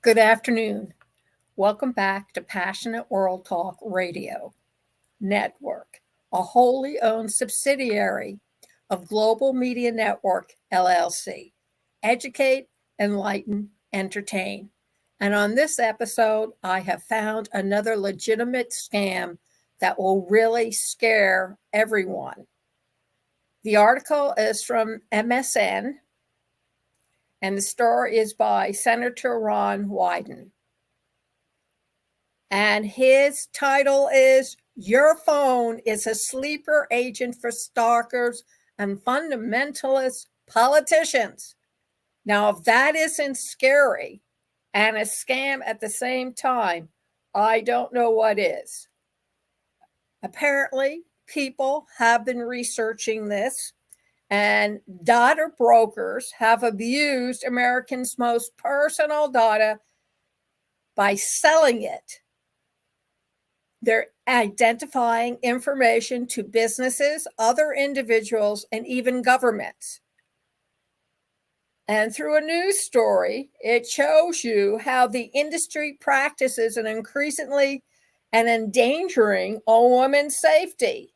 Good afternoon. Welcome back to Passionate World Talk Radio Network, a wholly owned subsidiary of Global Media Network, LLC. Educate, enlighten, entertain. And on this episode, I have found another legitimate scam that will really scare everyone. The article is from MSN, and the story is by Senator Ron Wyden. And his title is Your Phone is a Sleeper Agent for Stalkers and Fundamentalist Politicians. Now, if that isn't scary and a scam at the same time, I don't know what is. Apparently, people have been researching this, and data brokers have abused Americans' most personal data by selling it. They're identifying information to businesses, other individuals, and even governments. And through a news story, it shows you how the industry practices an increasingly and endangering a woman's safety.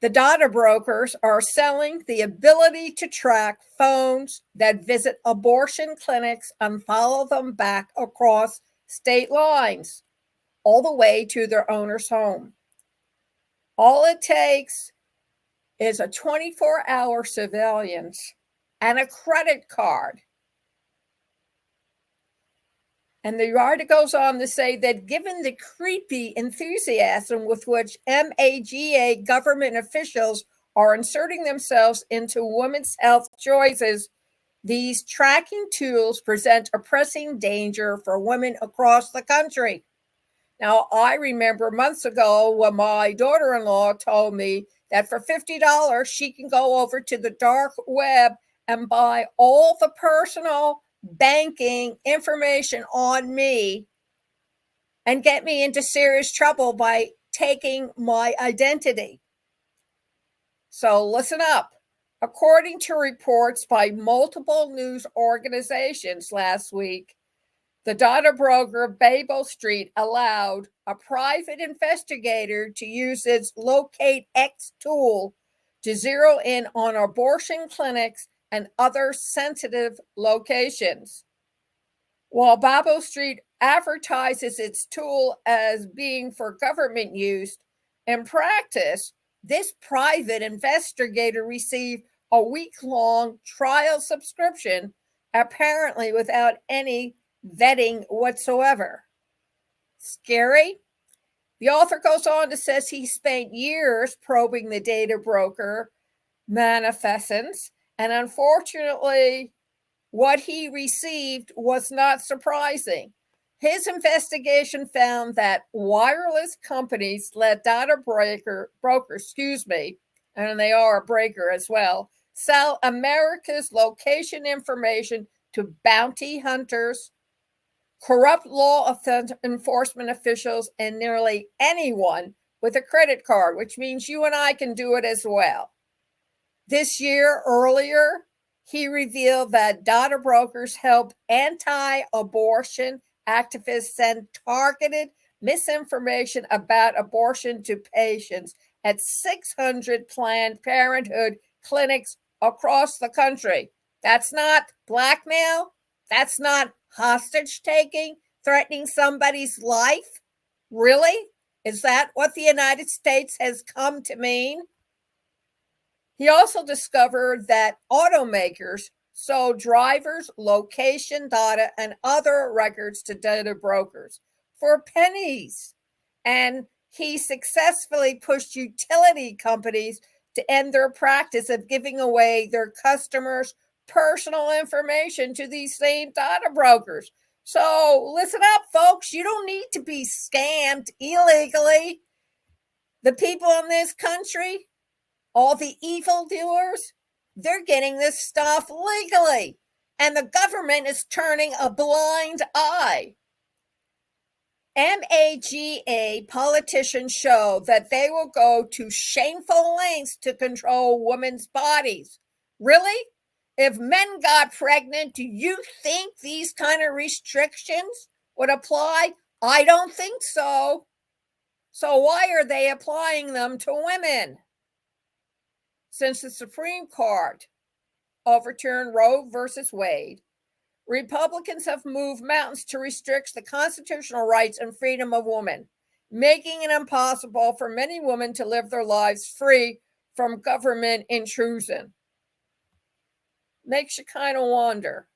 The data brokers are selling the ability to track phones that visit abortion clinics and follow them back across state lines, all the way to their owner's home. All it takes is a 24-hour surveillance and a credit card. And the article goes on to say that given the creepy enthusiasm with which MAGA government officials are inserting themselves into women's health choices, these tracking tools present a pressing danger for women across the country. Now, I remember months ago when my daughter-in-law told me that for $50, she can go over to the dark web and buy all the personal banking information on me and get me into serious trouble by taking my identity. So listen up. According to reports by multiple news organizations last week, the data broker Babel Street allowed a private investigator to use its Locate X tool to zero in on abortion clinics and other sensitive locations. While Babel Street advertises its tool as being for government use, in practice, this private investigator received a week-long trial subscription, apparently without any vetting whatsoever. Scary? The author goes on to say he spent years probing the data broker manifestants, and unfortunately, what he received was not surprising. His investigation found that wireless companies let data brokers, and they are a breaker as well, sell America's location information to bounty hunters, corrupt law enforcement officials, and nearly anyone with a credit card, which means you and I can do it as well. This year, earlier, he revealed that data brokers helped anti-abortion activists send targeted misinformation about abortion to patients at 600 Planned Parenthood clinics across the country. That's not blackmail. That's not hostage taking, threatening somebody's life. Really? Is that what the United States has come to mean? He also discovered that automakers sold drivers' location data and other records to data brokers for pennies. And he successfully pushed utility companies to end their practice of giving away their customers' personal information to these same data brokers. So listen up, folks. You don't need to be scammed illegally. The people in this country, all the evildoers, they're getting this stuff legally, and the government is turning a blind eye. MAGA politicians show that they will go to shameful lengths to control women's bodies. Really? If men got pregnant, do you think these kind of restrictions would apply? I don't think so. So why are they applying them to women? Since the Supreme Court overturned Roe versus Wade, Republicans have moved mountains to restrict the constitutional rights and freedom of women, making it impossible for many women to live their lives free from government intrusion. Makes you kind of wonder,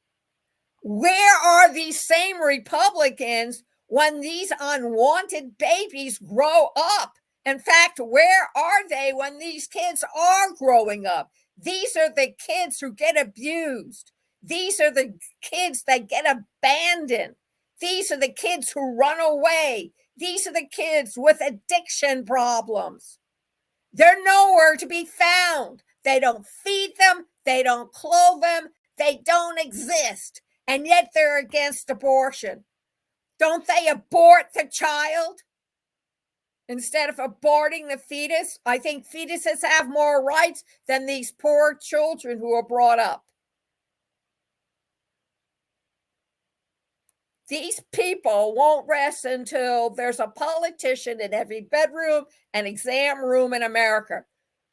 where are these same Republicans when these unwanted babies grow up? In fact, where are they when these kids are growing up? These are the kids who get abused. These are the kids that get abandoned. These are the kids who run away. These are the kids with addiction problems. They're nowhere to be found. They don't feed them. They don't clothe them. They don't exist. And yet they're against abortion. Don't they abort the child instead of aborting the fetus? I think fetuses have more rights than these poor children who are brought up. These people won't rest until there's a politician in every bedroom and exam room in America.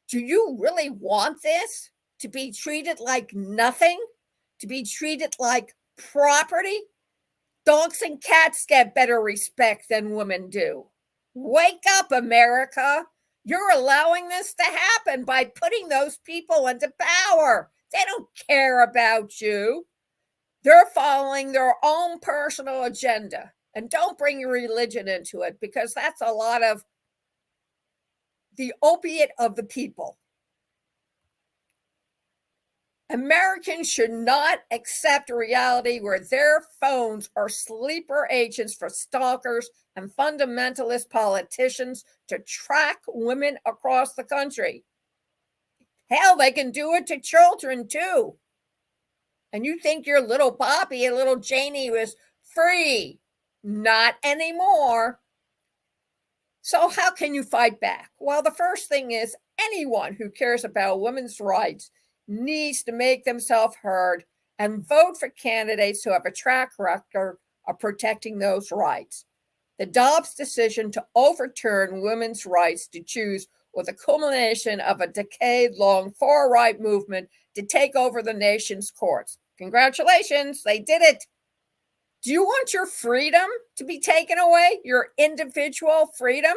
Do you really want this? To be treated like nothing? To be treated like property? Dogs and cats get better respect than women do. Wake up, America. You're allowing this to happen by putting those people into power. They don't care about you. They're following their own personal agenda. And don't bring your religion into it, because that's a lot of the opiate of the people. Americans should not accept a reality where their phones are sleeper agents for stalkers and fundamentalist politicians to track women across the country. Hell, they can do it to children too. And you think your little Bobby and little Janie was free? Not anymore. So how can you fight back? Well, the first thing is anyone who cares about women's rights needs to make themselves heard and vote for candidates who have a track record of protecting those rights. The Dobbs decision to overturn women's rights to choose was a culmination of a decade-long far-right movement to take over the nation's courts. Congratulations, they did it. Do you want your freedom to be taken away? Your individual freedom?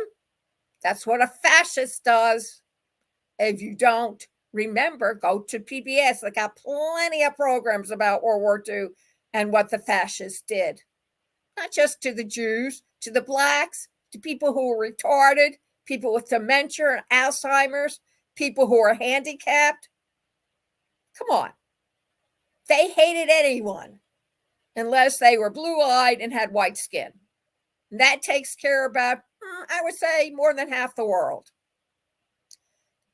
That's what a fascist does. If you don't, remember, go to PBS. They got plenty of programs about World War II and what the fascists did. Not just to the Jews, to the blacks, to people who were retarded, people with dementia and Alzheimer's, people who are handicapped. Come on. They hated anyone unless they were blue-eyed and had white skin. And that takes care of about, I would say, more than half the world.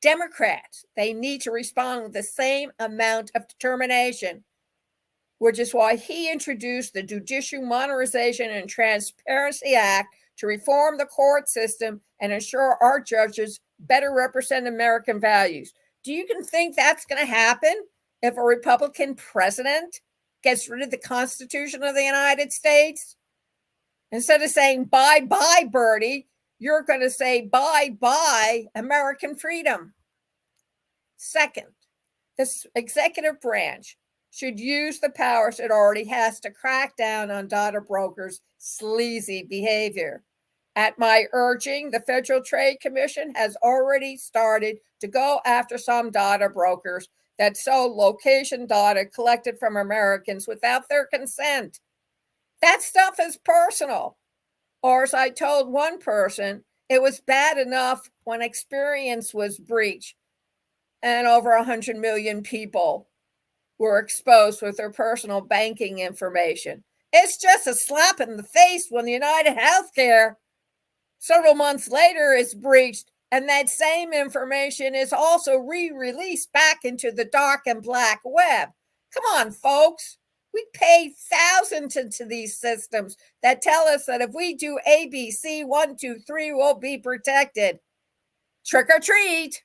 Democrats, they need to respond with the same amount of determination, which is why he introduced the Judicial Modernization and Transparency Act to reform the court system and ensure our judges better represent American values. Do you think that's going to happen if a Republican president gets rid of the Constitution of the United States? Instead of saying bye-bye, Bertie, you're going to say bye-bye, American freedom. Second, this executive branch should use the powers it already has to crack down on data brokers' sleazy behavior. At my urging, the Federal Trade Commission has already started to go after some data brokers that sell location data collected from Americans without their consent. That stuff is personal. Or as I told one person, it was bad enough when Experience was breached and over 100 million people were exposed with their personal banking information. It's just a slap in the face when United Healthcare, several months later, is breached, and that same information is also re-released back into the dark and black web. Come on, folks. We pay thousands into these systems that tell us that if we do ABC 1, 2, 3, we'll be protected. Trick or treat.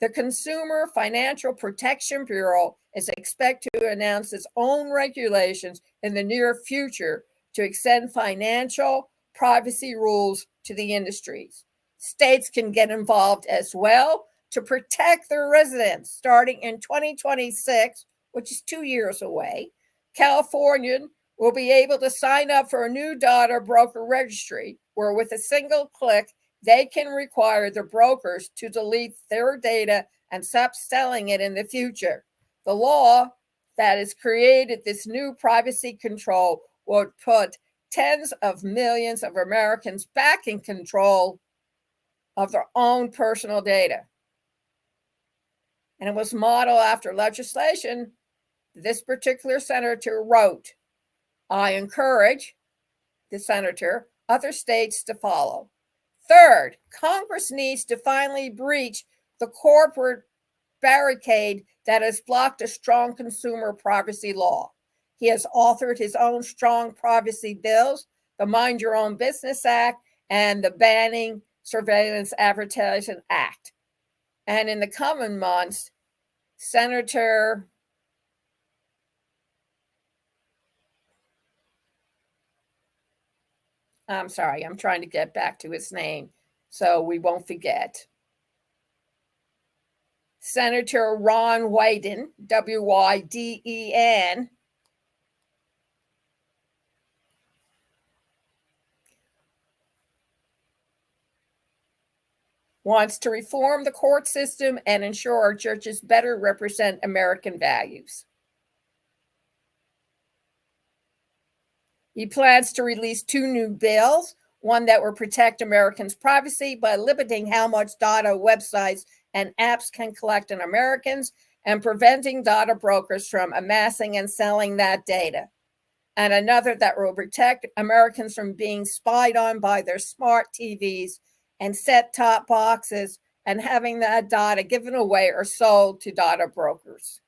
The Consumer Financial Protection Bureau is expected to announce its own regulations in the near future to extend financial privacy rules to the industries. States can get involved as well to protect their residents starting in 2026, which is 2 years away. California will be able to sign up for a new data broker registry where with a single click, they can require the brokers to delete their data and stop selling it in the future. The law that has created this new privacy control would put tens of millions of Americans back in control of their own personal data. And it was modeled after legislation this particular senator wrote. I encourage the senator, other states to follow. Third, Congress needs to finally breach the corporate barricade that has blocked a strong consumer privacy law. He has authored his own strong privacy bills, the Mind Your Own Business Act and the Banning Surveillance Advertising Act. And in the coming months, Senator I'm sorry, I'm trying to get back to his name so we won't forget. Senator Ron Wyden, W-Y-D-E-N, wants to reform the court system and ensure our churches better represent American values. He plans to release 2 new bills, one that will protect Americans' privacy by limiting how much data websites and apps can collect on Americans and preventing data brokers from amassing and selling that data. And another that will protect Americans from being spied on by their smart TVs and set-top boxes and having that data given away or sold to data brokers.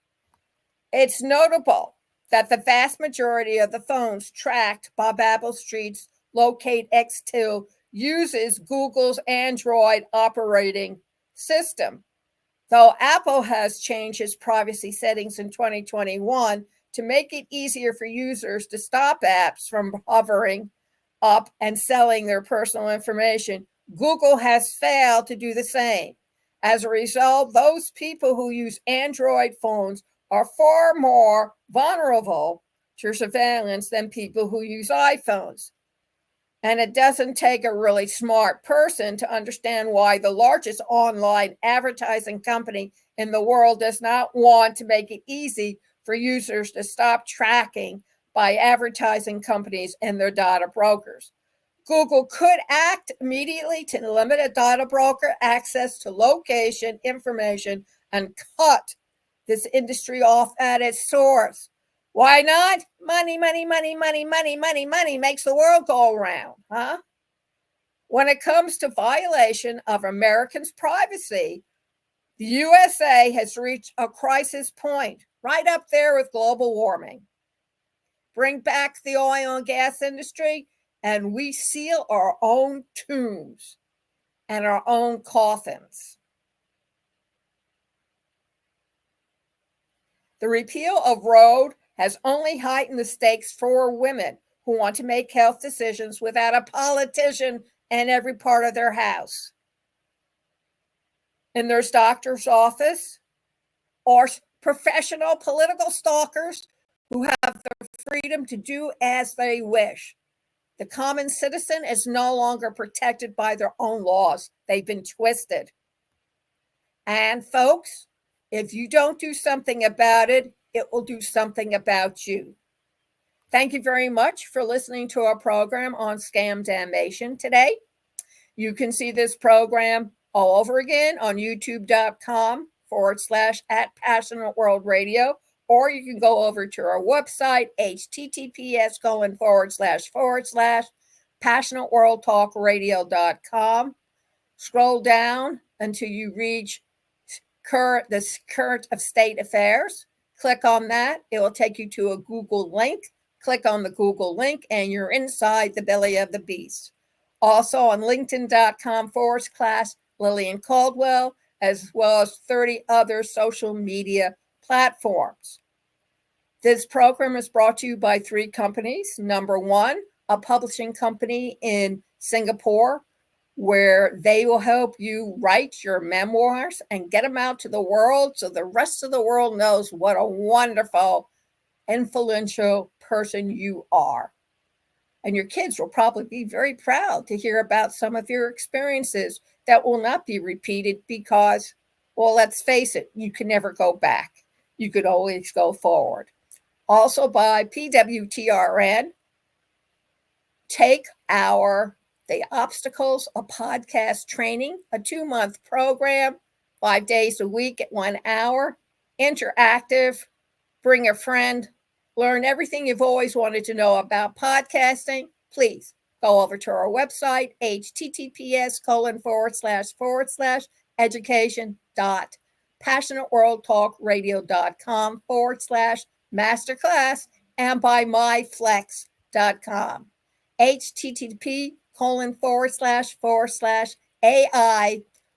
It's notable that the vast majority of the phones tracked by Babel Street's Locate X2 uses Google's Android operating system. Though Apple has changed its privacy settings in 2021 to make it easier for users to stop apps from hovering up and selling their personal information, Google has failed to do the same. As a result, those people who use Android phones are far more vulnerable to surveillance than people who use iPhones. And it doesn't take a really smart person to understand why the largest online advertising company in the world does not want to make it easy for users to stop tracking by advertising companies and their data brokers. Google could act immediately to limit a data broker access to location information and cut this industry off at its source. Why not? Money, money, money, money, money, money, money makes the world go around, huh? When it comes to violation of Americans' privacy, the USA has reached a crisis point, right up there with global warming. Bring back the oil and gas industry, and we seal our own tombs and our own coffins. The repeal of Roe has only heightened the stakes for women who want to make health decisions without a politician in every part of their house, in their doctor's office, or professional political stalkers who have the freedom to do as they wish. The common citizen is no longer protected by their own laws. They've been twisted. And folks, if you don't do something about it, it will do something about you. Thank you very much for listening to our program on Scam DamNation today. You can see this program all over again on youtube.com/@Passionate World Radio, or you can go over to our website, https://passionateworldtalkradio.com. Scroll down until you reach the current of state affairs. Click on that. It will take you to a Google link. Click on the Google link and you're inside the belly of the beast. Also on linkedin.com/Lillian Cauldwell, as well as 30 other social media platforms. This program is brought to you by 3 companies. Number one, a publishing company in Singapore, where they will help you write your memoirs and get them out to the world so the rest of the world knows what a wonderful, influential person you are. And your kids will probably be very proud to hear about some of your experiences that will not be repeated because, well, let's face it, you can never go back. You could always go forward. Also by PWTRN, take The Obstacles of Podcast Training, a 2-month program, 5 days a week at 1 hour, interactive, bring a friend, learn everything you've always wanted to know about podcasting. Please go over to our website, https://passionateworldtalkradio.com/masterclass and by myflex.com. http://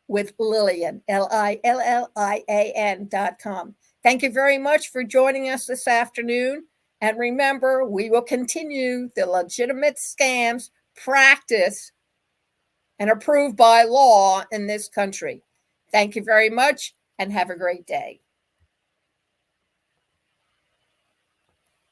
with Lillian, LILLIAN.com. Thank you very much for joining us this afternoon. And remember, we will continue the legitimate scams practiced and approved by law in this country. Thank you very much and have a great day.